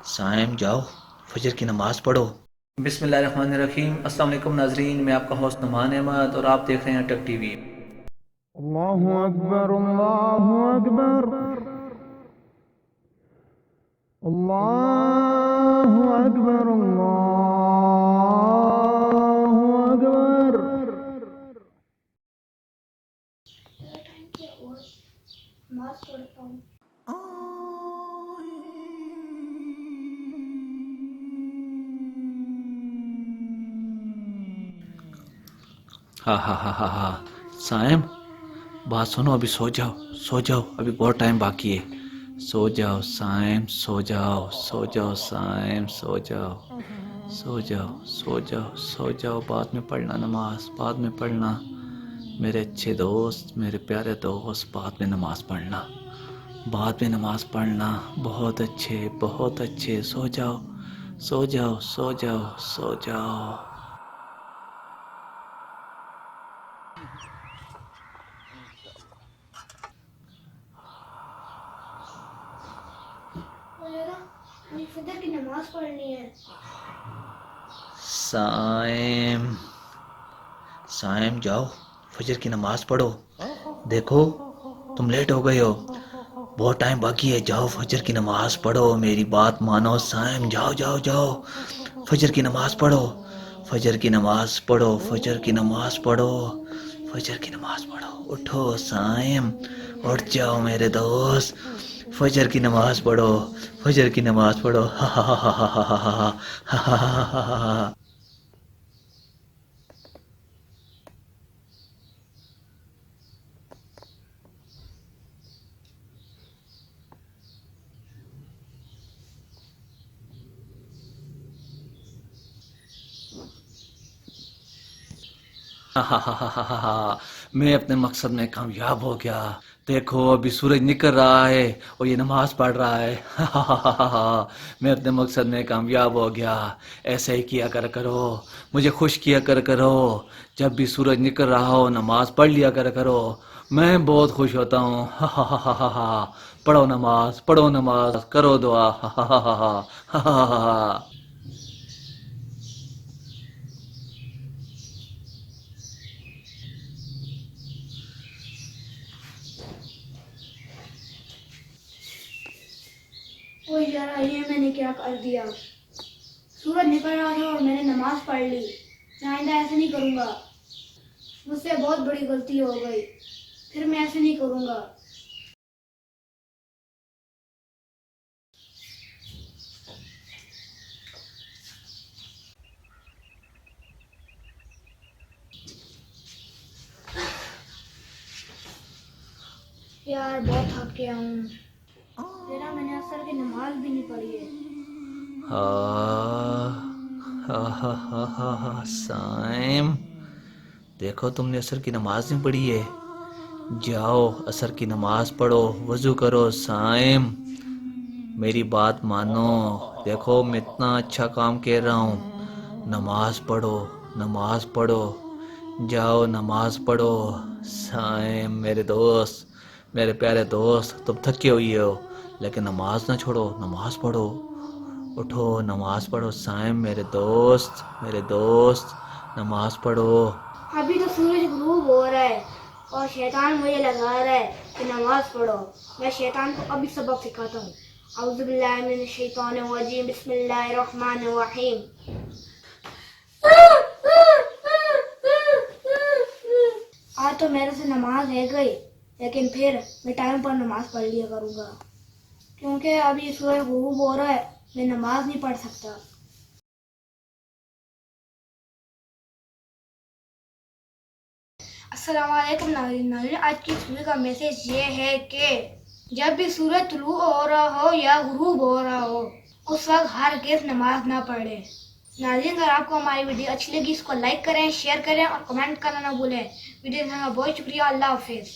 سائم جاؤ فجر کی نماز پڑھو۔ بسم اللہ الرحمن الرحیم۔ السلام علیکم ناظرین، میں آپ کا ہوسٹ نعمان احمد اور آپ دیکھ رہے ہیں ٹک ٹی وی۔ اللہ اکبر اللہ اکبر اللہ اکبر اللہ اکبر۔ نماز پڑھتا ہوں۔ ہاں ہاں ہاں ہاں ہاں سائم بات سنو، ابھی سو جاؤ سو جاؤ، ابھی بہت ٹائم باقی ہے۔ سو جاؤ سائم، سو جاؤ سو جاؤ سائم، سو جاؤ سو جاؤ سو جاؤ سو جاؤ، بعد میں پڑھنا نماز، بعد میں پڑھنا میرے اچھے دوست، میرے پیارے دوست، بعد میں نماز پڑھنا، بعد میں نماز پڑھنا، بہت اچھے بہت اچھے، سو جاؤ سو جاؤ سو جاؤ سو جاؤ۔ مجھے فجر کی نماز پڑھنی ہے۔ سائم سائم جاؤ فجر کی نماز پڑھو، دیکھو تم لیٹ ہو گئے ہو، بہت ٹائم باقی ہے، جاؤ فجر کی نماز پڑھو، میری بات مانو سائم، جاؤ جاؤ جاؤ فجر کی نماز پڑھو، فجر کی نماز پڑھو، فجر کی نماز پڑھو، فجر کی نماز پڑھو، اٹھو سائم، اٹھ جاؤ میرے دوست، فجر کی نماز پڑھو، فجر کی نماز پڑھو، ہا ہا ہا ہا ہا ہا ہا ہا ہا ہا ہا۔ میں اپنے مقصد میں کامیاب ہو گیا، دیکھو ابھی سورج نکل رہا ہے اور یہ نماز پڑھ رہا ہے، میں اپنے مقصد میں کامیاب ہو گیا۔ ایسے ہی کیا کرو، مجھے خوش کیا کرو، جب بھی سورج نکل رہا ہو نماز پڑھ لیا کرو، میں بہت خوش ہوتا ہوں۔ پڑھو نماز کرو دعا۔ اوہ یار، یہ میں نے کیا کر دیا؟ سورج نکل رہا تھا اور میں نے نماز پڑھ لی۔ میں آئندہ ایسے نہیں کروں گا، مجھ سے بہت بڑی غلطی ہو گئی، پھر میں ایسے نہیں کروں گا۔ یار بہت تھک گیا ہوں، تیرا میں نے عصر کی نماز بھی نہیں پڑھی ہے۔ سائم دیکھو تم نے عصر کی نماز نہیں پڑھی ہے، جاؤ عصر کی نماز پڑھو، وضو کرو سائم، میری بات مانو، دیکھو میں اتنا اچھا کام کہہ رہا ہوں، نماز پڑھو نماز پڑھو، جاؤ نماز پڑھو سائم، میرے دوست، میرے پیارے دوست، تم تھکے ہوئی ہو لیکن نماز نہ چھوڑو، نماز پڑھو، اٹھو نماز پڑھو سائم، میرے دوست، میرے دوست، نماز پڑھو۔ ابھی تو سورج غروب ہو رہا ہے اور شیطان مجھے لگا رہا ہے کہ نماز پڑھو۔ میں شیطان کو ابھی سبق سکھاتا ہوں۔ اعوذ باللہ من الشیطان الرجیم، بسم اللہ الرحمن الرحیم۔ آج تو میرے سے نماز رہ گئی، لیکن پھر میں ٹائم پر نماز پڑھ لیا کروں گا، کیونکہ ابھی سورج غروب ہو رہا ہے، میں نماز نہیں پڑھ سکتا۔ السلام علیکم ناظرین، آج کی سورج کا میسج یہ ہے کہ جب بھی سورج طلوع ہو رہا ہو یا غروب ہو رہا ہو، اس وقت ہرگز نماز نہ پڑھے۔ ناظرین، اگر آپ کو ہماری ویڈیو اچھی لگی اس کو لائک کریں، شیئر کریں اور کمنٹ کرنا نہ بھولیں۔ ویڈیو دیکھنے کا بہت شکریہ، اللہ حافظ۔